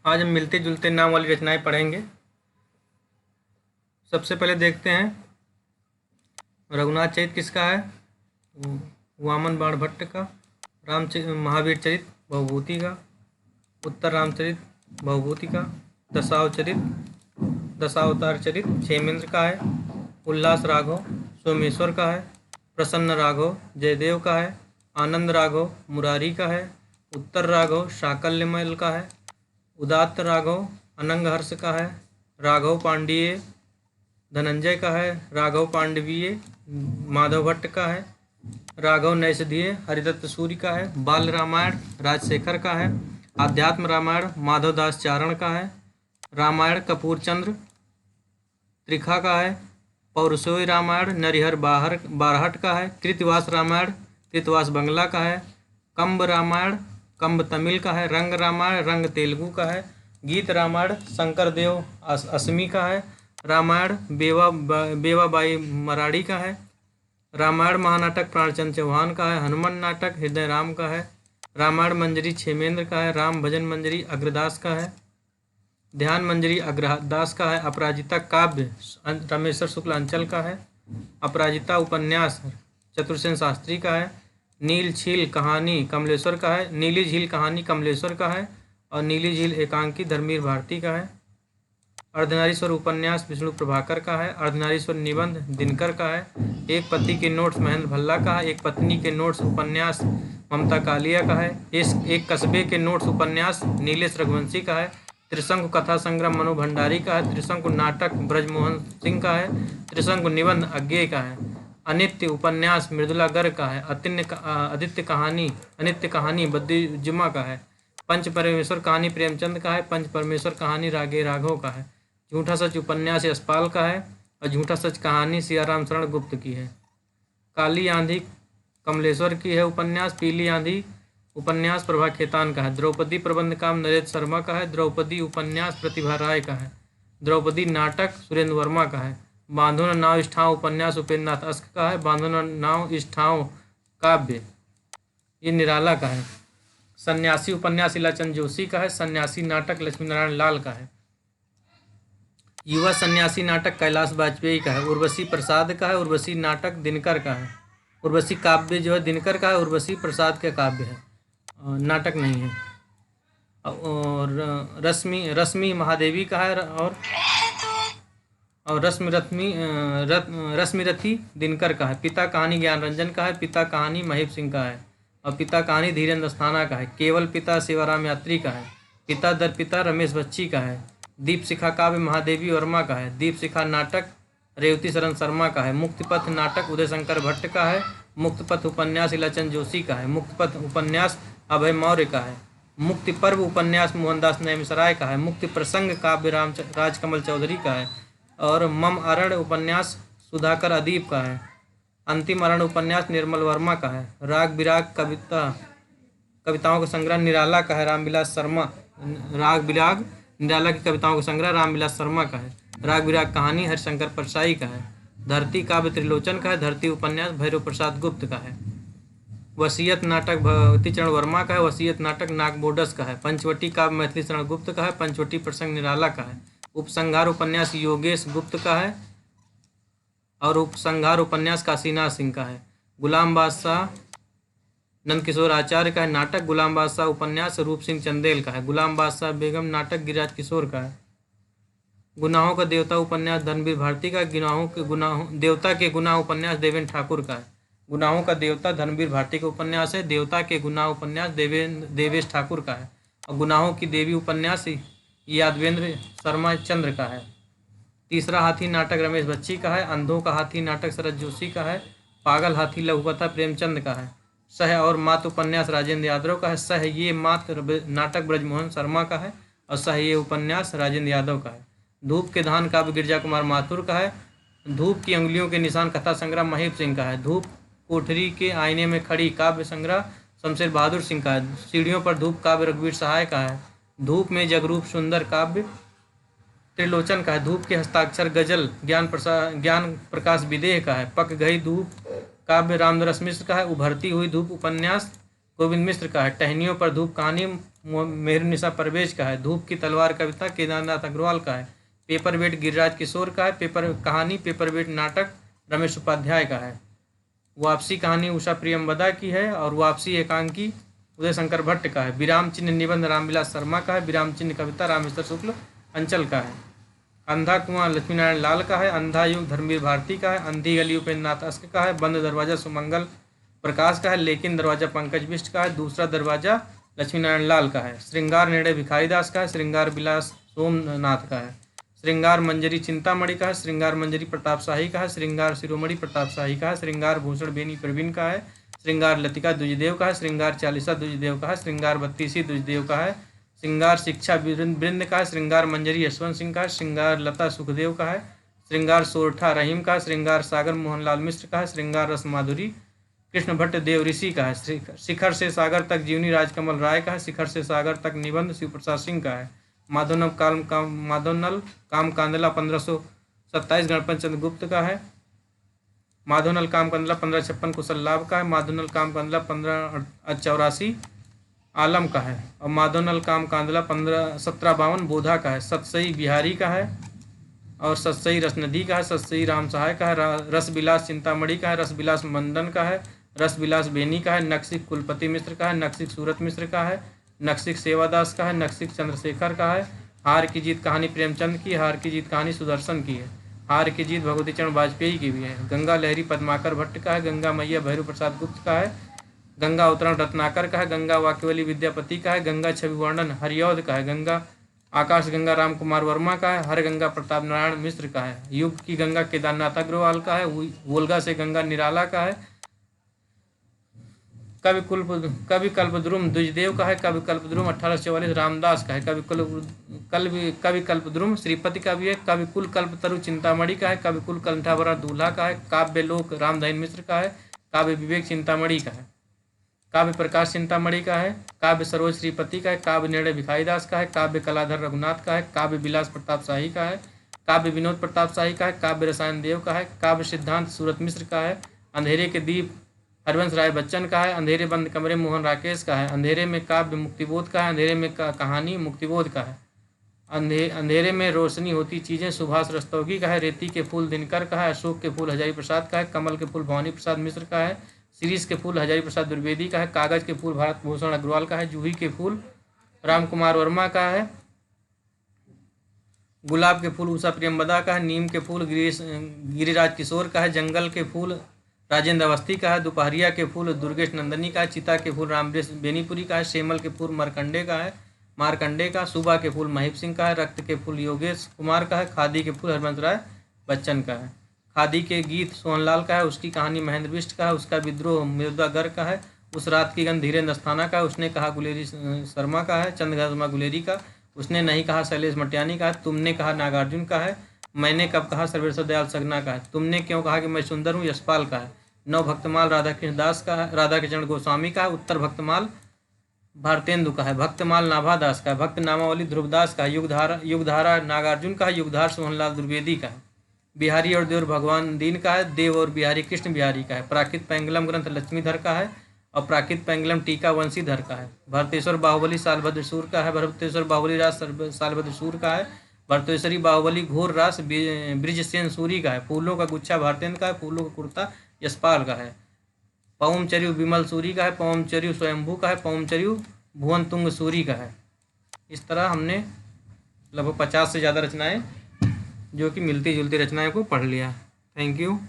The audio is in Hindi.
आज हम मिलते जुलते नाम वाली रचनाएं पढ़ेंगे। सबसे पहले देखते हैं रघुनाथ चरित किसका है। वामन बाण भट्ट का। महावीर चरित भवभूति का। उत्तर रामचरित भवभूति का। दशावतार चरित क्षेमेंद्र का है। उल्लास राघव सोमेश्वर का है। प्रसन्न राघव जयदेव का है। आनंद राघव मुरारी का है। उत्तर राघव शाकल्यमल का है। उदात्त राघव अनंग हर्ष का है। राघव पांडिये धनंजय का है। राघव पांडवीय माधव भट्ट का है। राघव नैषधीय हरिदत्त सूरि का है। बाल रामायण राजशेखर का है। आध्यात्म रामायण माधवदास चारण का है। रामायण कपूर चंद्र त्रिखा का है। पौरुषोय रामायण नरिहर बारहट का है। कृतवास रामायण कृतवास बंगला का है। कंब रामायण कंब तमिल का है। रंग रामायण रंग तेलुगु का है। गीत रामायण शंकर देव असमी का है। रामायण बेवाबाई मराठी का है। रामायण महानाटक प्राणचंद चौहान का है। हनुमान नाटक हृदय राम का है। रामायण मंजरी क्षेमेंद्र का है। राम भजन मंजरी अग्रदास का है। ध्यान मंजरी अग्रदास का है। अपराजिता काव्य रमेश्वर शुक्ल अंचल का है। अपराजिता उपन्यास चतुर्सेन शास्त्री का है। नील झील कहानी कमलेश्वर का है। नीली झील कहानी कमलेश्वर का है और नीली झील एकांकी धर्मवीर भारती का है। अर्धनारीश्वर उपन्यास विष्णु प्रभाकर का है। अर्धनारीश्वर निबंध दिनकर का है। एक पति के नोट्स महेंद्र भल्ला का है। एक पत्नी के नोट्स उपन्यास ममता कालिया का है। एक कस्बे के नोट्स उपन्यास नीलेश रघुवंशी का है। त्रिशंकु कथा संग्रह मनु भंडारी का है। त्रिशंकु नाटक ब्रजमोहन सिंह का है। त्रिशंकु निबंध अज्ञेय का है। अनित्य उपन्यास मृदुला गर्ग का है। अनित्य कहानी बद्रीजुमा का है। पंच परमेश्वर कहानी प्रेमचंद का है। पंच परमेश्वर कहानी रागे राघव का है। झूठा सच उपन्यास यशपाल का है और झूठा सच कहानी सियाराम शरण गुप्त की है। काली आंधी कमलेश्वर की है उपन्यास। पीली आंधी उपन्यास प्रभा खेतान का है। द्रौपदी प्रबंध काम नरेश शर्मा का है। द्रौपदी उपन्यास प्रतिभा राय का है। द्रौपदी नाटक सुरेंद्र वर्मा का है। बांधो न नाव इष्ठाओं उपन्यास उपेंद्र नाथ अस्क का है। बांधो न नाव इष्ठाओं काव्य ये निराला का है। सन्यासी उपन्यास इलाचंद जोशी का है। सन्यासी नाटक लक्ष्मी नारायण लाल का है। युवा सन्यासी नाटक कैलाश वाजपेयी का है। उर्वशी प्रसाद का है। उर्वशी नाटक दिनकर का है। उर्वशी काव्य जो है दिनकर का है। उर्वशी प्रसाद का काव्य है, नाटक नहीं है। और रश्मि महादेवी का है और रश्मि रथी दिनकर का है। पिता कहानी ज्ञान रंजन का है। पिता कहानी महीप सिंह का है और पिता कहानी धीरेन्द्र अस्थाना का है। केवल पिता सेवाराम यात्री का है। पिता दर पिता रमेश बच्ची का है। दीप शिखा काव्य महादेवी वर्मा का है। दीप शिखा नाटक रेवती शरण शर्मा का है। मुक्तिपथ नाटक उदय शंकर भट्ट का है। मुक्तिपथ उपन्यास इलाचंद जोशी का है। मुक्तिपथ उपन्यास अभय मौर्य का है। मुक्ति पर्व उपन्यास मोहनदास नैमिषराय का है। मुक्ति प्रसंग काव्य राजकमल चौधरी का है और मम अरण उपन्यास सुधाकर अदीप का है। अंतिम अरण उपन्यास निर्मल वर्मा का है। राग विराग कविताओं का संग्रह निराला का है। रामविलास शर्मा राग विराग निराला की कविताओं का संग्रह रामविलास शर्मा का है। राग विराग कहानी हरिशंकर परसाई का है। धरती काव्य त्रिलोचन का है। धरती उपन्यास भैरव प्रसाद गुप्त का है। वसीयत नाटक भगवती चरण वर्मा का है। वसीयत नाटक नागबोडस का है। पंचवटी काव्य मैथिली शरण गुप्त का है। पंचवटी प्रसंग निराला का है। उपसंहार उपन्यास योगेश गुप्त का है और उपसंहार उपन्यास काशीनाथ सिंह का है। गुलाम बादशाह नंदकिशोर आचार्य का है। नाटक गुलाम बादशाह उपन्यास रूप सिंह चंदेल का है। गुलाम बादशाह बेगम नाटक गिरिराज किशोर का है। गुनाहों का देवता उपन्यास धर्मवीर भारती का। देवता के गुनाह उपन्यास देवेंद्र ठाकुर का है। गुनाहों का देवता धर्मवीर भारती का उपन्यास है। देवता के गुनाह उपन्यास देवेश ठाकुर का है और गुनाहों की देवी उपन्यास यादवेंद्र शर्मा चंद्र का है। तीसरा हाथी नाटक रमेश बच्ची का है। अंधों का हाथी नाटक शरद जोशी का है। पागल हाथी लघुकथा प्रेमचंद का है। सह और मात उपन्यास राजेंद्र यादव का है। सह ये मात नाटक ब्रजमोहन शर्मा का है और सह ये उपन्यास राजेंद्र यादव का है। धूप के धान काव्य गिरजा कुमार माथुर का है। धूप की अंगुलियों के निशान कथा संग्रह महीप सिंह का है। धूप कोठरी के आईने में खड़ी काव्य संग्रह शमशेर बहादुर सिंह का है। सीढ़ियों पर धूप काव्य रघुवीर सहाय का है। धूप में जगरूप सुंदर काव्य त्रिलोचन का है। धूप के हस्ताक्षर गजल ज्ञान प्रकाश विदेह का है। पक गई धूप काव्य रामदरस मिश्र का है। उभरती हुई धूप उपन्यास गोविंद मिश्र का है। टहनियों पर धूप कहानी मेहरुनिसा परवेज का है। धूप की तलवार कविता केदारनाथ अग्रवाल का है। पेपर वेट गिरिराज किशोर का है। पेपर कहानी पेपर वेट नाटक रमेश उपाध्याय का है। वापसी कहानी उषा प्रियंवदा की है और वापसी एकांकी उदय शंकर भट्ट का है। विराम चिन्ह निबंध रामविलास शर्मा का है। विराम चिन्ह कविता रामेश्वर शुक्ल अंचल का है। अंधा कुआं लक्ष्मी नारायण लाल का है। अंधा युग धर्मवीर भारती का है। अंधी गली उपेंद्र नाथ अस्क का है। बंद दरवाजा सुमंगल प्रकाश का है। लेकिन दरवाजा पंकज बिष्ट का है। दूसरा दरवाजा लक्ष्मी नारायण लाल का है। श्रृंगार निर्णय भिखारी दास का है। श्रृंगार विलास सोमनाथ का है। श्रृंगार मंजरी चिंतामणि का है। श्रृंगार मंजरी प्रताप शाही का है। श्रृंगार शिरोमणि प्रताप शाही का है। श्रृंगार भूषण बेनी प्रवीण का है। श्रृंगार लतिका द्विजदेव का है। श्रृंगार चालीसा द्विजदेव का है। श्रृंगार बत्तीसी द्विजदेव का है। श्रृंगार शिक्षा वृंद का है। श्रृंगार मंजरी यशवंत सिंह का है। श्रृंगार लता सुखदेव का है। श्रृंगार सोरठा रहीम का है। श्रृंगार सागर मोहनलाल मिश्र का है। श्रृंगार रस माधुरी कृष्ण भट्ट देव ऋषि का है। शिखर से सागर तक जीवनी राजकमल राय का है। शिखर से सागर तक निबंध शिव प्रसाद सिंह का है। माधवनल काम कांदला 1527 गणपत चंद्र गुप्त का है। माधवनल काम कांदला 1556 कुशल लाभ का है। माधवनल काम कांदला 1584 आलम का है। और माधवनल काम कांदला 1752 बोधा का है। सतसई बिहारी का है और सतसई रसनदी का है। सतसई राम सहाय का है। रसविलास चिंतामणि का है। रसविलास मंडन का है। रसविलास बेनी का है। नक्सिक कुलपति मिश्र का है। नक्सिक सूरत मिश्र का है। नक्सिक सेवादास का है। नक्सिक चंद्रशेखर का है। हार की जीत कहानी प्रेमचंद की। हार की जीत कहानी सुदर्शन की है। हार की जीत भगवती चरण वाजपेयी की भी है। गंगा लहरी पद्माकर भट्ट का है। गंगा मैया भैरू प्रसाद गुप्त का है। गंगा अवतरण रत्नाकर का है। गंगा वाक्यवली विद्यापति का है। गंगा छवि वर्णन हरियौध का है। गंगा आकाश गंगा राम कुमार वर्मा का है। हर गंगा प्रताप नारायण मिश्र का है। युग की गंगा केदारनाथ अग्रवाल का है। वोल्गा से गंगा निराला का है। कवि कल्पद्रुम द्विजदेव का है। कवि कल्पद्रुम 1844 रामदास का है। कवि कल्पद्रुम श्रीपति का भी है। कवि कुल कल्पतरु चिंतामणि का है। कवि कुल कंठाभरा दूल्हा का है। काव्य लोक रामधन मिश्र का है। काव्य विवेक चिंतामणि का है। काव्य प्रकाश चिंतामणि का है। काव्य सरोज श्रीपति का है। काव्य निर्णय भिखारी दास का है। काव्य कलाधर रघुनाथ का है। काव्य विलास प्रताप शाही का है। काव्य विनोद प्रताप शाही का है। काव्य रसायन देव का है। काव्य सिद्धांत सूरत मिश्र का है। अंधेरे के दीप हरवंश राय बच्चन का है। अंधेरे बंद कमरे मोहन राकेश का है। अंधेरे में काव्य मुक्तिबोध का है। अंधेरे में कहानी मुक्तिबोध का है। अंधेरे में रोशनी होती चीज़ें सुभाष रस्तोगी का है। रेती के फूल दिनकर का है। अशोक के फूल हजारी प्रसाद का है। कमल के फूल भवानी प्रसाद मिश्र का है। शिरीष के फूल हजारी प्रसाद द्विवेदी का है। कागज के फूल भारत भूषण अग्रवाल का है। जूही के फूल राम कुमार वर्मा का है। गुलाब के फूल उषा प्रियंवदा का है। नीम के फूल गिरिराज किशोर का है। जंगल के फूल राजेंद्र अवस्थी का है। दोपहरिया के फूल दुर्गेश नंदनी का है। चिता के फूल रामवृष बेनीपुरी का है। शेमल के फूल मारकंडे का। सुबह के फूल महेश सिंह का है। रक्त के फूल योगेश कुमार का है। खादी के फूल हरवंश राय बच्चन का है। खादी के गीत सोहनलाल का है। उसकी कहानी महेंद्र बिष्ट का है। उसका विद्रोह मृदा गर का है। उस रात की गंध धीरेन्द्र अस्थाना का है। उसने कहा गुलेरी शर्मा का है। चंद्रघर्मा गुलेरी का। उसने नहीं कहा शैलेश मटियानी का है। तुमने कहा नागार्जुन का है। मैंने कब कहा सर्वेश्वर दयाल सगना का है। तुमने क्यों कहा कि मैं सुंदर हूँ यशपाल का है। नव भक्तमाल राधाकृष्ण दास का है। राधाकृष्ण गोस्वामी का है। उत्तर भक्तमाल भारतेंदु का है। भक्तमाल नाभा दास का है। भक्त नामावली ध्रुवदास का है। युगधारा नागार्जुन का है। युगधार सोहनलाल द्विवेदी का है। बिहारी और देव भगवान दीन का है। देव और बिहारी कृष्ण बिहारी का है। प्राकृत पैंगलम ग्रंथ लक्ष्मीधर का है और प्राकृत पैंगलम टीका वंशीधर का है। भरतेश्वर बाहुबली सालभद्र सूर का है। भरतेश्वर बाहुबली रास सालभद्र सूर का है। भरतेश्वरी बाहुबली घोर रास ब्रिजसेन सूरी का है। फूलों का गुच्छा भारतेंद्र का है। फूलों का कुर्ता यशपाल का है। पवमचर्यु विमल सूरी का है। पवमचर्यु स्वयंभू का है। पवमचर्यु भुवन तुंग सूरी का है। इस तरह हमने लगभग 50 से ज़्यादा रचनाएं जो कि मिलती जुलती रचनाएं को पढ़ लिया। Thank you.